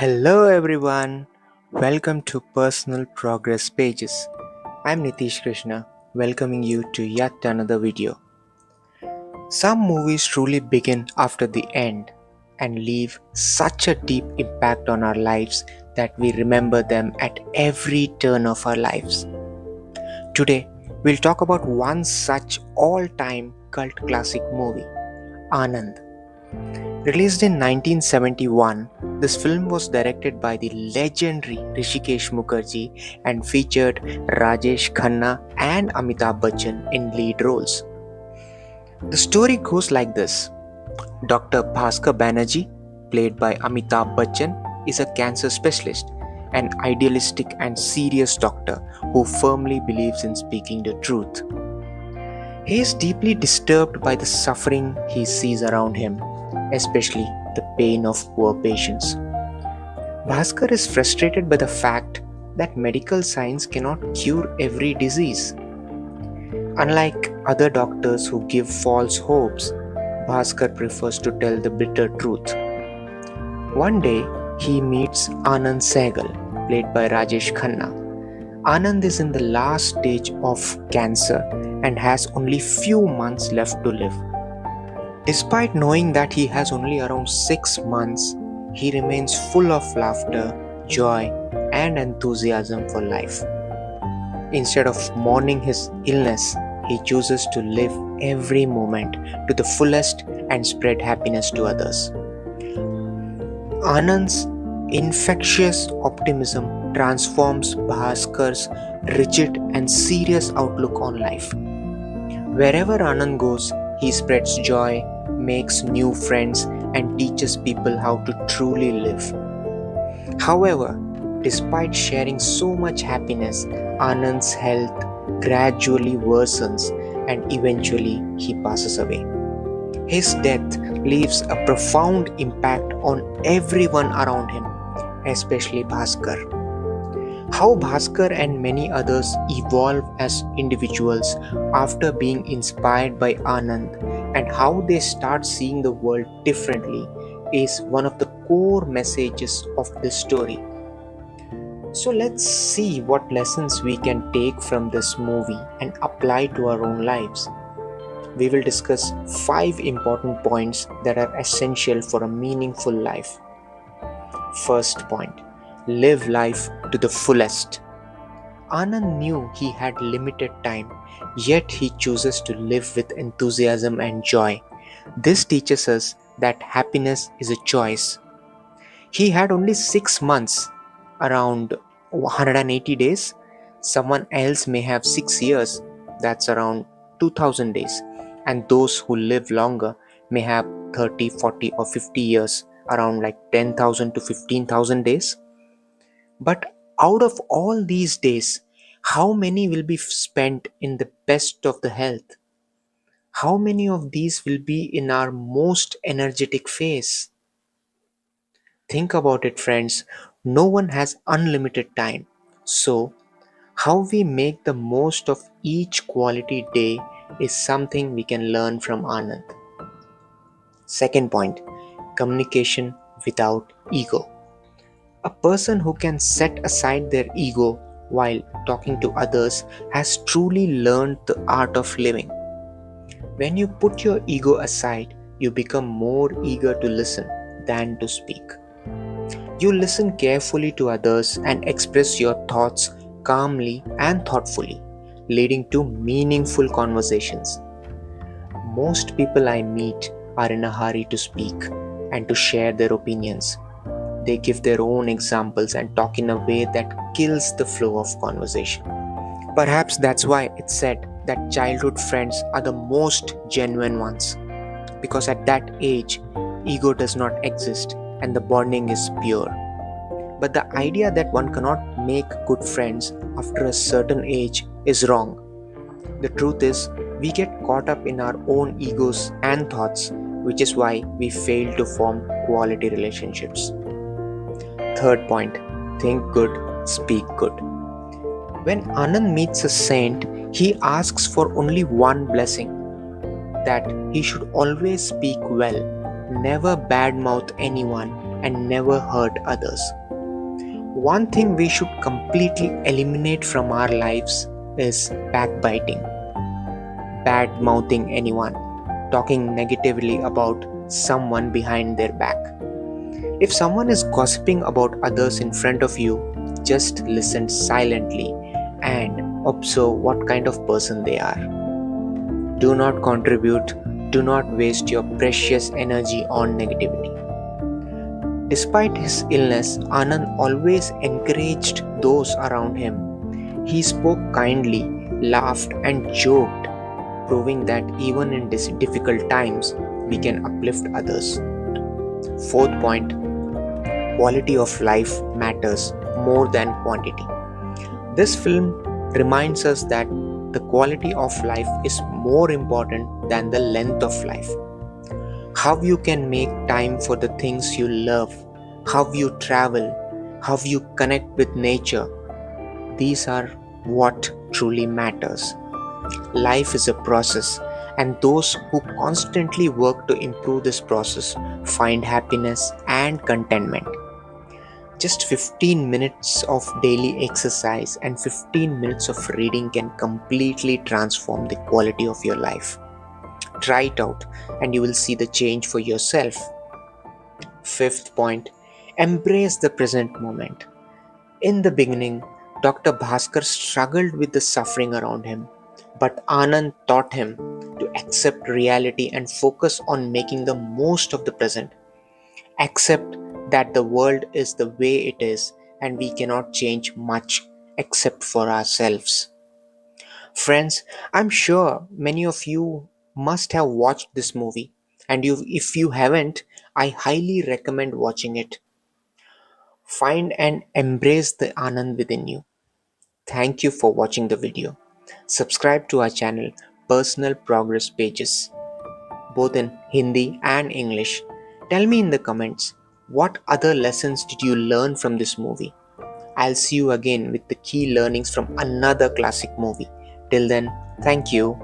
Hello everyone, welcome to Personal Progress Pages. I'm Nitish Krishna, welcoming you to yet another video. Some movies truly begin after the end and leave such a deep impact on our lives that we remember them at every turn of our lives. Today, we'll talk about one such all-time cult classic movie, Anand. Released in 1971, this film was directed by the legendary Rishikesh Mukherjee and featured Rajesh Khanna and Amitabh Bachchan in lead roles. The story goes like this. Dr. Bhaskar Banerjee, played by Amitabh Bachchan, is a cancer specialist, an idealistic and serious doctor who firmly believes in speaking the truth. He is deeply disturbed by the suffering he sees around him, especially the pain of poor patients. Bhaskar is frustrated by the fact that medical science cannot cure every disease. Unlike other doctors who give false hopes, Bhaskar prefers to tell the bitter truth. One day, he meets Anand Sehgal, played by Rajesh Khanna. Anand is in the last stage of cancer and has only few months left to live. Despite knowing that he has only around 6 months, he remains full of laughter, joy, and enthusiasm for life. Instead of mourning his illness, he chooses to live every moment to the fullest and spread happiness to others. Anand's infectious optimism transforms Bhaskar's rigid and serious outlook on life. Wherever Anand goes, he spreads joy, makes new friends, and teaches people how to truly live. However, despite sharing so much happiness, Anand's health gradually worsens and eventually he passes away. His death leaves a profound impact on everyone around him, especially Bhaskar. How Bhaskar and many others evolve as individuals after being inspired by Anand and how they start seeing the world differently is one of the core messages of this story. So let's see what lessons we can take from this movie and apply to our own lives. We will discuss 5 important points that are essential for a meaningful life. First point, live life to the fullest. Anand knew he had limited time, yet he chooses to live with enthusiasm and joy. This teaches us that happiness is a choice. He had only 6 months, around 180 days. Someone else may have 6 years, that's around 2000 days. And those who live longer may have 30, 40, or 50 years, around like 10,000 to 15,000 days. But out of all these days, how many will be spent in the best of the health? How many of these will be in our most energetic phase? Think about it, friends. No one has unlimited time. So, how we make the most of each quality day is something we can learn from Anand. Second point, communication without ego. A person who can set aside their ego while talking to others has truly learned the art of living. When you put your ego aside, you become more eager to listen than to speak. You listen carefully to others and express your thoughts calmly and thoughtfully, leading to meaningful conversations. Most people I meet are in a hurry to speak and to share their opinions. They give their own examples and talk in a way that kills the flow of conversation. Perhaps that's why it's said that childhood friends are the most genuine ones, because at that age, ego does not exist and the bonding is pure. But the idea that one cannot make good friends after a certain age is wrong. The truth is, we get caught up in our own egos and thoughts, which is why we fail to form quality relationships. Third point, think good, speak good. When Anand meets a saint, he asks for only one blessing, that he should always speak well, never badmouth anyone, and never hurt others. One thing we should completely eliminate from our lives is backbiting, bad mouthing anyone, talking negatively about someone behind their back. If someone is gossiping about others in front of you, just listen silently and observe what kind of person they are. Do not contribute, do not waste your precious energy on negativity. Despite his illness, Anand always encouraged those around him. He spoke kindly, laughed, and joked, proving that even in difficult times, we can uplift others. Fourth point, quality of life matters more than quantity. This film reminds us that the quality of life is more important than the length of life. How you can make time for the things you love, how you travel, how you connect with nature, these are what truly matters. Life is a process, and those who constantly work to improve this process find happiness and contentment. Just 15 minutes of daily exercise and 15 minutes of reading can completely transform the quality of your life. Try it out and you will see the change for yourself. Fifth point, embrace the present moment. In the beginning, Dr. Bhaskar struggled with the suffering around him, but Anand taught him to accept reality and focus on making the most of the present. Accept that the world is the way it is and we cannot change much except for ourselves. Friends, I'm sure many of you must have watched this movie, and if you haven't, I highly recommend watching it. Find and embrace the Anand within you. Thank you for watching the video. Subscribe to our channel, Personal Progress Pages, both in Hindi and English. Tell me in the comments, what other lessons did you learn from this movie? I'll see you again with the key learnings from another classic movie. Till then, thank you.